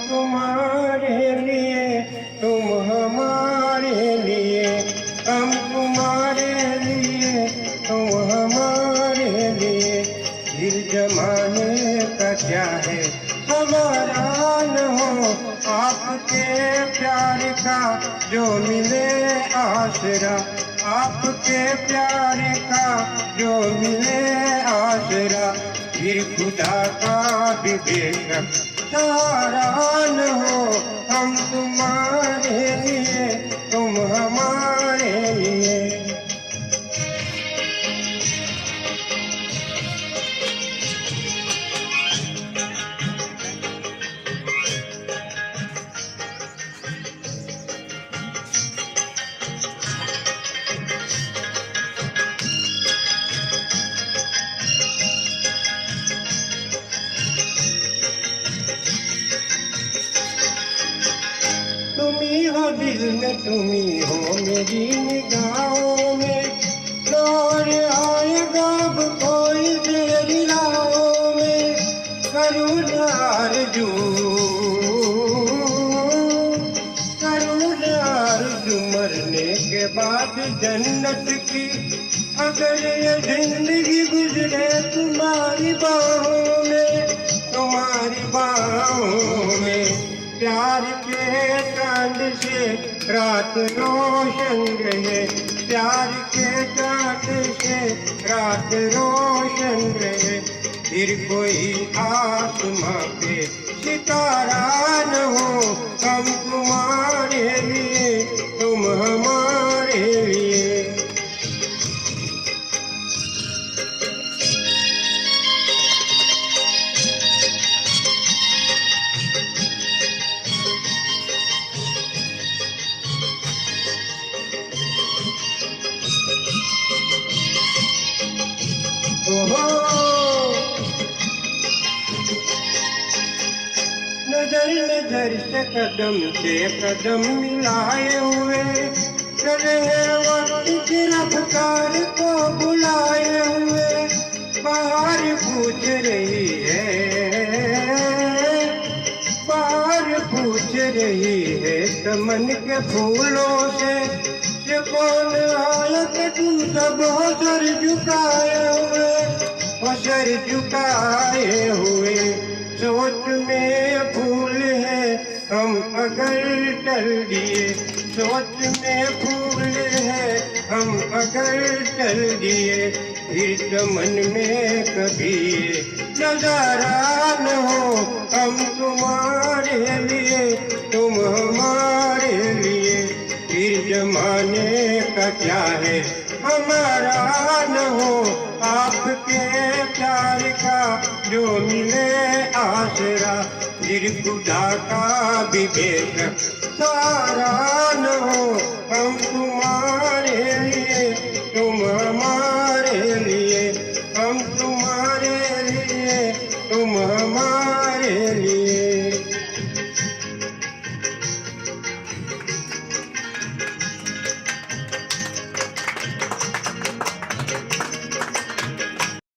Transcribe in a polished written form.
तुम्हारे लिए, तुम हमारे लिए, हम तुम्हारे लिए, तुम हमारे लिए। फिर जमाने का क्या है हमारा न हो, आपके प्यार का जो मिले आसरा, आपके प्यार का जो मिले आसरा। फिर खुदा का भी बेशक सहारा न हो, हम तुम्हारे लिए, तुम हमारे लिए। तुम्ही हो दिल में, तुम्ही हो मेरी निगाहों में, दौर आएगा अब कोई तेरी राहों में। करूँ आरज़ू, करूँ आरज़ू मरने के बाद जन्नत की, अगर ये जिंदगी गुजरे तुम्हारी बाहों में, तुम्हारी बाहों में। प्यार के चांद से रात रोशन रहे, प्यार के चांद से रात रोशन रहे। फिर कोई आसमां पे सितारा न हो, हम तुम्हारे लिए, तुम हमारे लिए। नजर नजर से कदम मिलाए हुए, चले हैं वक्त की रफ्तार को बुलाए हुए। बाहर पूछ रही है, बाहर पूछ रही है चमन के फूलों से, ये कौन आया कि तुम सब हो सर झुकाए हुए, हो सर झुकाए हुए। सोच में फूल है हम अगर टल दिए, सोच में फूल है हम अगर टल दिए। फिर चमन में कभी नजारा न हो, हम तुम्हारे लिए, तुम हमारे लिए। फिर जमाने का क्या है हमारा न हो, आपके प्यार का जो मिले आसरा। फिर खुदा का भी बेशक सहारा न हो, हम तुम्हारे लिए, तुम हमारे